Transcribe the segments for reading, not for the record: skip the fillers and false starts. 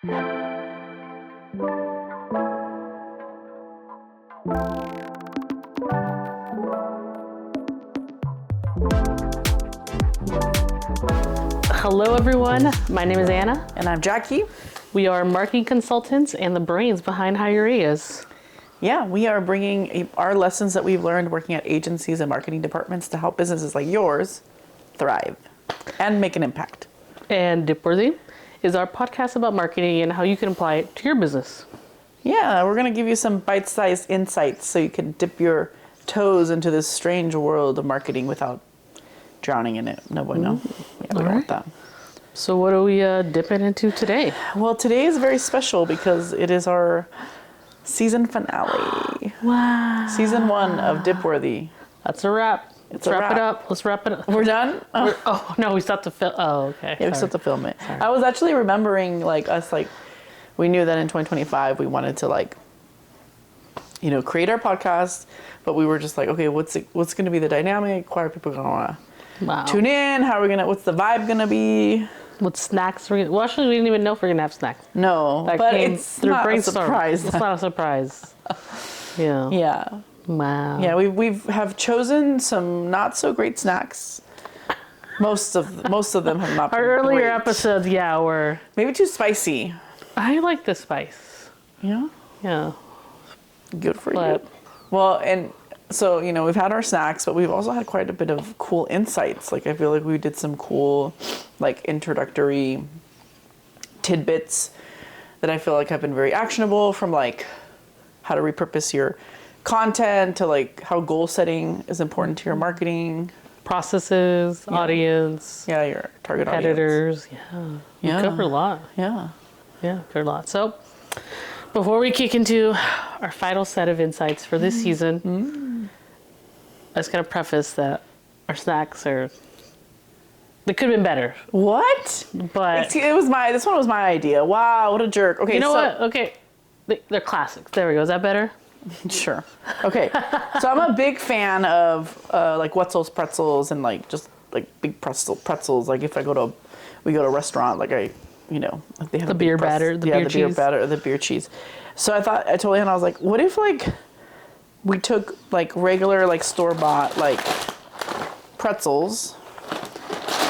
Hello everyone, my name is Anna. And I'm Jackie. We are marketing consultants and the brains behind Hireas. Yeah, we are bringing our lessons that we've learned working at agencies and marketing departments to help businesses like yours thrive and make an impact. And Dipworthy is our podcast about marketing and how you can apply it to your business. Yeah, we're going to give you some bite-sized insights so you can dip your toes into this strange world of marketing without drowning in it. No bueno. Yeah, we don't want that. So what are we dipping into today? Well, today is very special because it is our season finale. Wow. Season 1 of Dipworthy. That's a wrap. Let's wrap it up. Let's wrap it up. We're done? Oh, no, we still have to film. Oh, okay. Yeah, we still have to film it. Sorry. I was actually remembering we knew that in 2025 we wanted to create our podcast, but we were just like, okay, what's going to be the dynamic? Why are people going to want to tune in? What's the vibe going to be? What snacks well, actually, we didn't even know if we're going to have snacks. No, but it's not a surprise. It's not a surprise. Yeah. Yeah. Wow. Yeah, we have chosen some not so great snacks. Most of them have not been Our earlier great. episodes, were maybe too spicy. I like the spice. Yeah? Yeah. Good for you. Well, and so, we've had our snacks, but we've also had quite a bit of cool insights. I feel like we did some cool, introductory tidbits that I feel like have been very actionable, from how to repurpose your content to how goal setting is important to your marketing. Processes, audience. Yeah, your target editors. audience. Yeah. We covered a lot. Yeah. Yeah, covered a lot. So before we kick into our final set of insights for this season, I just got to preface that our snacks they could have been better. What? But this one was my idea. Wow, what a jerk. Okay, you know what? Okay, they're classics. There we go. Is that better? Sure. Okay. So I'm a big fan of Wetzel's pretzels and big pretzels. If we go to a restaurant, they have the beer batter, the beer cheese. The beer cheese. So I told Anna, I was like, what if we took regular store-bought pretzels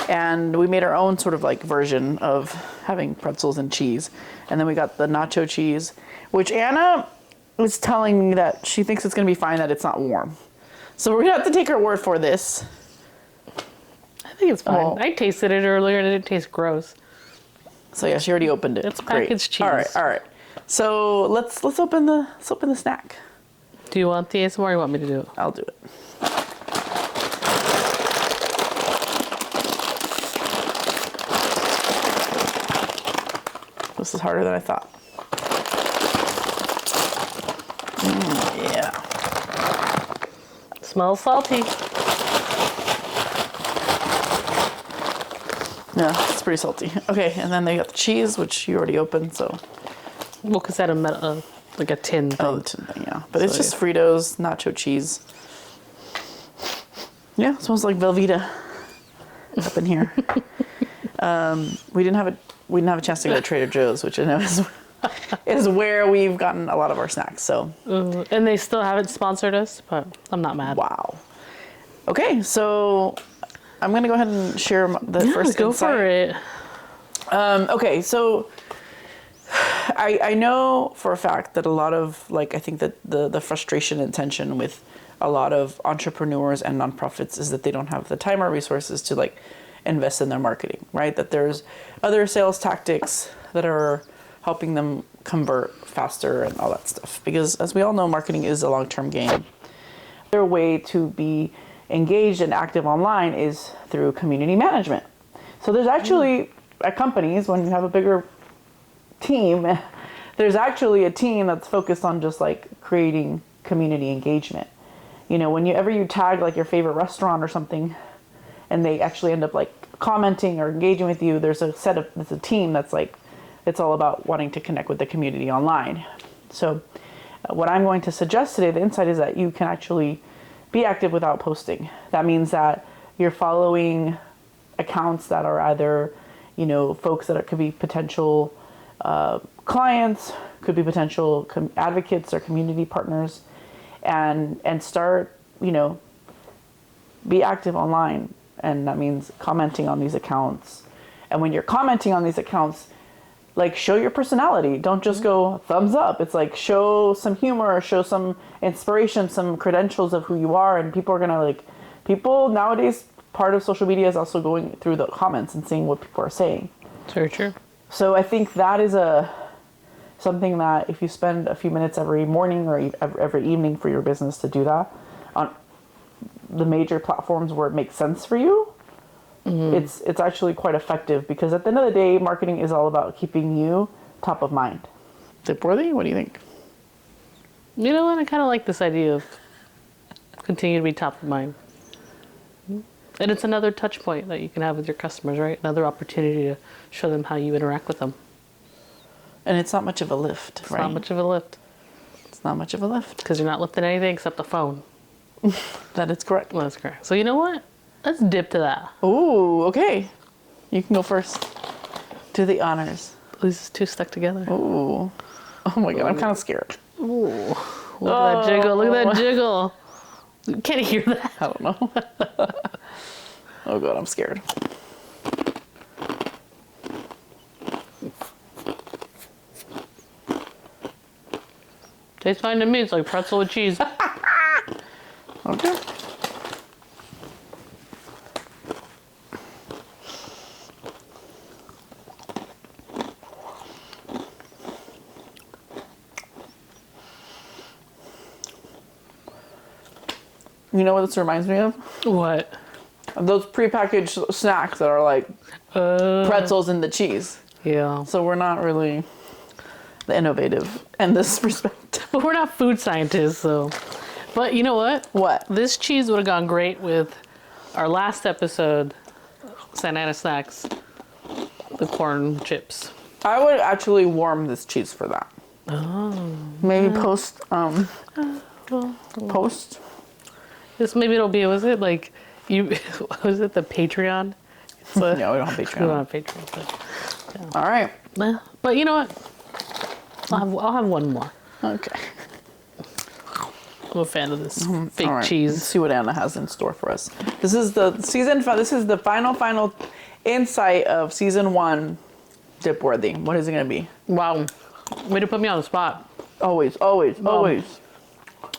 and we made our own sort of version of having pretzels and cheese, and then we got the nacho cheese, which Anna was telling me that she thinks it's going to be fine that it's not warm. So we're going to have to take her word for this. I think it's fine. Well, I tasted it earlier and it didn't taste gross. So yeah, she already opened it. It's packaged cheese. All right. So let's open the snack. Do you want the ASMR or you want me to do it? I'll do it. This is harder than I thought. Yeah. Smells salty. Yeah, it's pretty salty. Okay, and then they got the cheese, which you already opened, so. Well, because that a tin thing. Oh, the tin thing, yeah. But it's just Fritos, nacho cheese. Yeah, it smells like Velveeta up in here. We didn't have a chance to go to Trader Joe's, which I know is where we've gotten a lot of our snacks. So. And they still haven't sponsored us, but I'm not mad. Wow. Okay, so I'm gonna go ahead and share the first go insight. for it. Okay, so I know for a fact that a lot of I think that the frustration and tension with a lot of entrepreneurs and nonprofits is that they don't have the time or resources to invest in their marketing, right? That there's other sales tactics that are helping them convert faster and all that stuff. Because as we all know, marketing is a long-term game. Their way to be engaged and active online is through community management. So there's actually at companies, when you have a bigger team, there's actually a team that's focused on just creating community engagement. Whenever you tag your favorite restaurant or something, and they actually end up commenting or engaging with you, there's a team that's it's all about wanting to connect with the community online. So what I'm going to suggest today, the insight, is that you can actually be active without posting. That means that you're following accounts that are either, folks that could be potential clients, could be potential advocates or community partners, and start, be active online. And that means commenting on these accounts. And when you're commenting on these accounts, like, show your personality. Don't just go thumbs up. It's like, show some humor, show some inspiration, some credentials of who you are. And people are gonna, like, people nowadays, part of social media is also going through the comments and seeing what people are saying. Very true. So I think that is something that if you spend a few minutes every morning or every evening for your business to do that on the major platforms where it makes sense for you, it's actually quite effective, because at the end of the day, marketing is all about keeping you top of mind. Dipworthy? What do you think? You know what? I kind of like this idea of continue to be top of mind. And it's another touch point that you can have with your customers, right? Another opportunity to show them how you interact with them. And it's not much of a lift, It's right? not much of a lift. It's not much of a lift. Because you're not lifting anything except the phone. That is correct. Well, that's correct. So you know what? Let's dip to that. Ooh, okay. You can go first. Do the honors. These two stuck together. Ooh. Oh my God, I'm kind of scared. Ooh. Look at that jiggle. Look at that jiggle. Can't you hear that? I don't know. Oh God, I'm scared. Tastes fine to me. It's like pretzel with cheese. Okay. You know what this reminds me of? What? Those prepackaged snacks that are like pretzels and the cheese. Yeah. So we're not really the innovative in this respect. But we're not food scientists, so. But you know what? What? This cheese would have gone great with our last episode, Santa Ana Snacks, the corn chips. I would actually warm this cheese for that. Oh. Maybe post. This maybe it'll be, was it like, was it the Patreon? It's a, No, we don't have Patreon. we don't have Patreon. All right. But you know what? I'll have one more. Okay. I'm a fan of this fake All right. Let's cheese. see what Anna has in store for us. This is the This is the final insight of season 1. Dipworthy. What is it gonna be? Wow. Way to put me on the spot. Always. I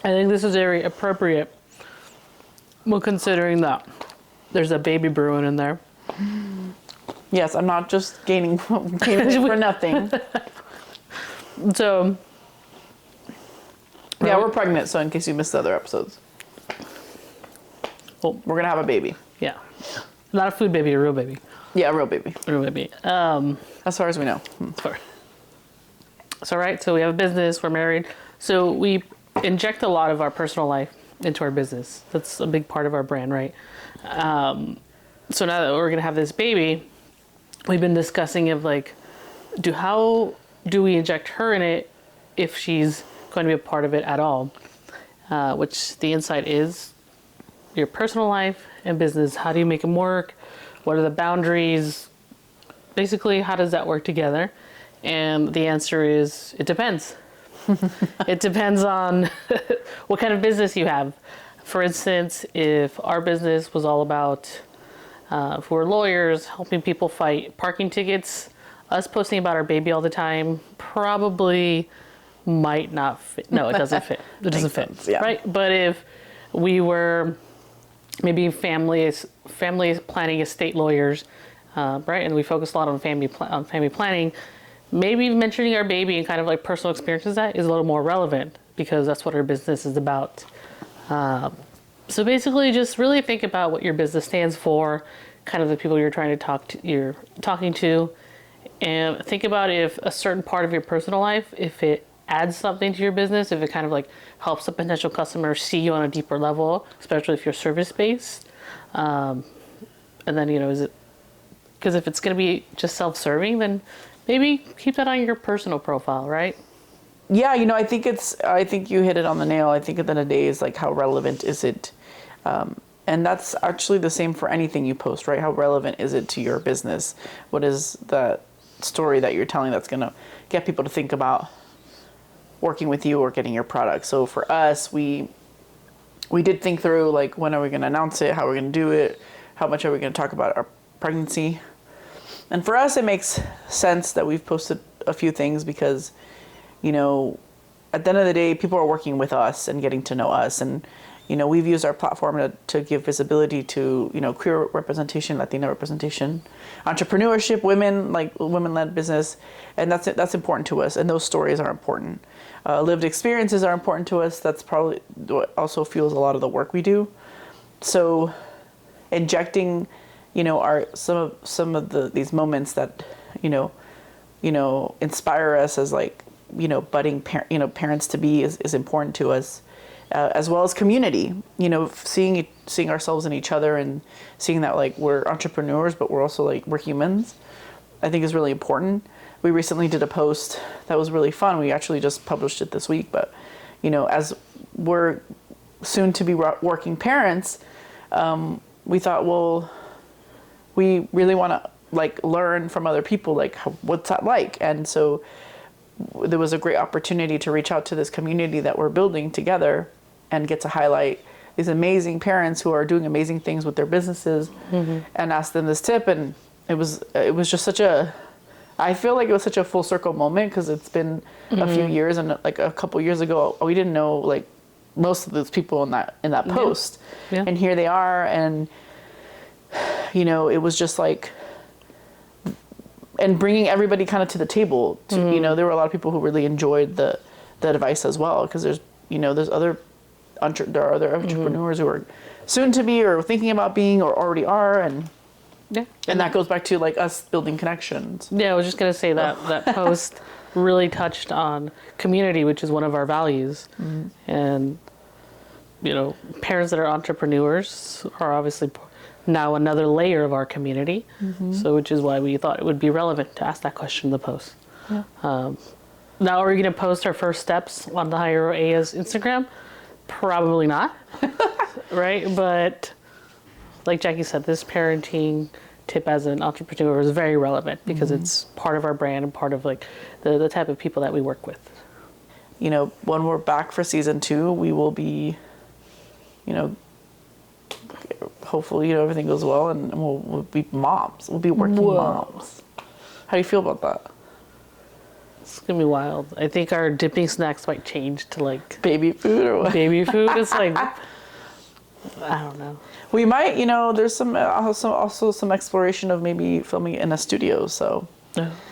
think this is very appropriate. Well, considering that there's a baby brewing in there. Yes, I'm not just gaining it for nothing. So, Yeah, we're pregnant, so in case you missed the other episodes. well, We're gonna have a baby. yeah. Not a food baby, a real baby. Yeah, a real baby. A real baby. As far as we know. Sorry. So, right, so we have a business, we're married. So we inject a lot of our personal life into our business. That's a big part of our brand, right? So now that we're gonna have this baby, we've been discussing of like, how do we inject her in it if she's going to be a part of it at all? Which the insight is your personal life and business. How do you make them work? What are the boundaries? Basically, how does that work together? And the answer is, it depends. It depends on what kind of business you have. For instance, if our business was all about, if we're lawyers, helping people fight parking tickets, us posting about our baby all the time probably might not fit. No, it doesn't fit. It doesn't fit, sense, yeah. right? But if we were maybe family planning estate lawyers, right, and we focus a lot on family planning, maybe mentioning our baby and kind of like personal experiences that is a little more relevant because that's what our business is about. So basically, just really think about what your business stands for, kind of the people you're talking to, and think about if a certain part of your personal life, if it adds something to your business, if it kind of like helps a potential customer see you on a deeper level, especially if you're service based. And then, is it, because if it's going to be just self-serving, then maybe keep that on your personal profile, right? Yeah, I think you hit it on the nail. I think at the end of the day is like, how relevant is it? And that's actually the same for anything you post, right? How relevant is it to your business? What is the story that you're telling that's going to get people to think about working with you or getting your product. So for us, we did think through, like, when are we going to announce it? How are we going to do it? How much are we going to talk about our pregnancy? And for us, it makes sense that we've posted a few things because, you know, at the end of the day, people are working with us and getting to know us. And, you know, we've used our platform to give visibility to, you know, queer representation, Latino representation, entrepreneurship, women-led business. And that's important to us. And those stories are important. Lived experiences are important to us. That's probably what also fuels a lot of the work we do. So injecting, you know, some of these moments that, you know, inspire us as, like, you know, budding parents to be is important to us, as well as community. You know, seeing ourselves in each other and seeing that, like, we're entrepreneurs, but we're also, like, we're humans, I think is really important. We recently did a post that was really fun. We actually just published it this week, but, you know, as we're soon to be working parents, we thought, well, we really want to, like, learn from other people, like, what's that like? And so there was a great opportunity to reach out to this community that we're building together and get to highlight these amazing parents who are doing amazing things with their businesses, and ask them this tip. And it was just I feel like it was such a full circle moment, because it's been a few years, and, like, a couple years ago, we didn't know, like, most of those people in that post. Yeah. And here they are. And, you know, it was just like, and bringing everybody kind of to the table. You know, there were a lot of people who really enjoyed the advice as well, because there are other entrepreneurs who are soon to be, or thinking about being, or already are, and that goes back to, like, us building connections. Yeah, I was just gonna say that post really touched on community, which is one of our values, and, you know, parents that are entrepreneurs are obviously now another layer of our community. So, which is why we thought it would be relevant to ask that question in the post. Yeah. Now, are we going to post our first steps on the Higher Aya's Instagram? Probably not, right? But like Jackie said, this parenting tip as an entrepreneur is very relevant, because it's part of our brand and part of, like, the type of people that we work with. You know, when we're back for season 2, we will be, you know, hopefully, you know, everything goes well, and we'll be moms. We'll be working moms. How do you feel about that? It's gonna be wild. I think our dipping snacks might change to, like, Baby food or what? baby food. It's like, I don't know. We might, you know, there's also some exploration of maybe filming in a studio. So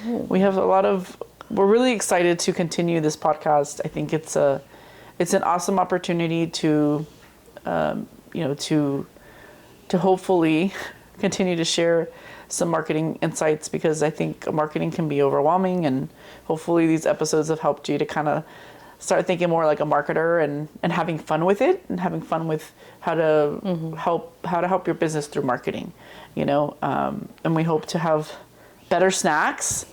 we have we're really excited to continue this podcast. I think it's an awesome opportunity to, you know, to hopefully continue to share some marketing insights, because I think marketing can be overwhelming, and hopefully these episodes have helped you to kind of start thinking more like a marketer, and having fun with it, and having fun with how to help your business through marketing, you know. And we hope to have better snacks.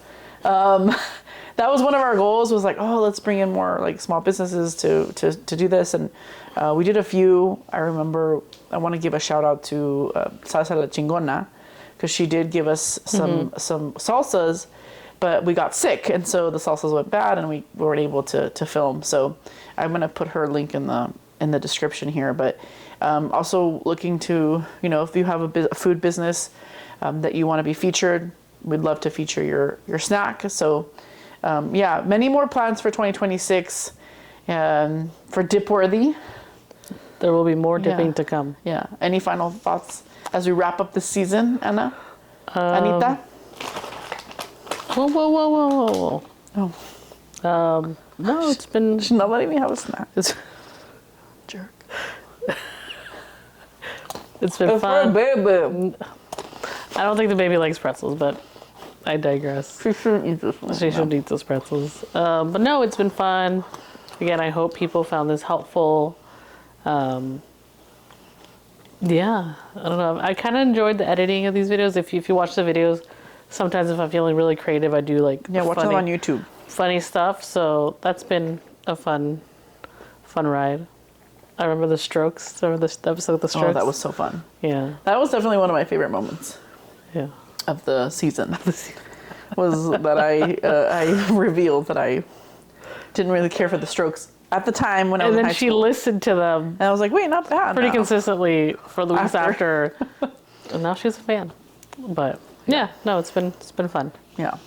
That was one of our goals, was like, oh, let's bring in more, like, small businesses to do this. And we did a few. I remember, I want to give a shout out to Salsa La Chingona, because she did give us some salsas, but we got sick, and so the salsas went bad, and we weren't able to film. So I'm going to put her link in the description here. But also looking to, you know, if you have a food business that you want to be featured, we'd love to feature your snack. So many more plans for 2026 for Dipworthy. There will be more dipping to come. Yeah. Any final thoughts as we wrap up this season, Anna? Anita? Whoa. Oh. No, it's been... She's not letting me have a snack. Jerk. It's been fun. Baby. I don't think the baby likes pretzels, but I digress. She shouldn't eat this one. She should eat those pretzels. But no, it's been fun. Again, I hope people found this helpful. Yeah, I don't know. I kind of enjoyed the editing of these videos. If you watch the videos, sometimes if I'm feeling really creative, I do, like, watch them on YouTube. Funny stuff. So that's been a fun ride. I remember the strokes. Remember the episode with the strokes? Oh, that was so fun. Yeah. That was definitely one of my favorite moments. Yeah. Of the season. was that I revealed that I didn't really care for the Strokes at the time when I was And in then high she school. listened to them And I was like, wait, not bad. pretty now. consistently for the weeks after. And now she's a fan. But yeah, no, it's been fun. Yeah.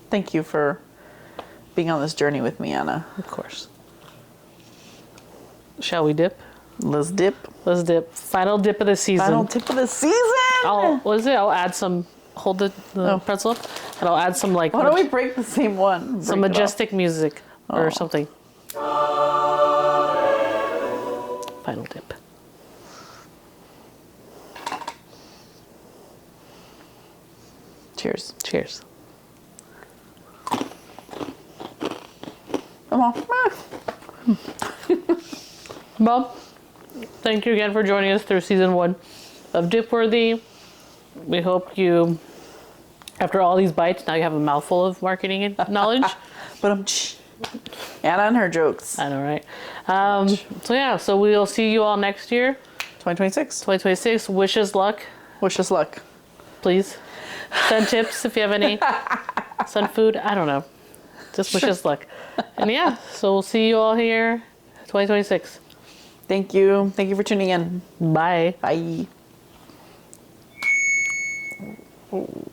Thank you for being on this journey with me, Anna. Of course. Shall we dip? Let's dip. Let's dip. Final dip of the season. Final tip of the season. I'll add some. Hold the pretzel, and I'll add some like. Why don't we break the same one? Some Break it majestic music or something. Final dip. Cheers. Cheers. Come on. Bob, thank you again for joining us through season 1 of Dipworthy. We hope you, after all these bites, now you have a mouthful of marketing knowledge. But Anna and her jokes. I know, right? So we'll see you all next year, 2026. 2026. Wish us luck, Wish us luck. please. Send tips if you have any. Send food. I don't know. Just wish us luck. And yeah, so we'll see you all here, 2026. Thank you. Thank you for tuning in. Bye. Bye. Ooh.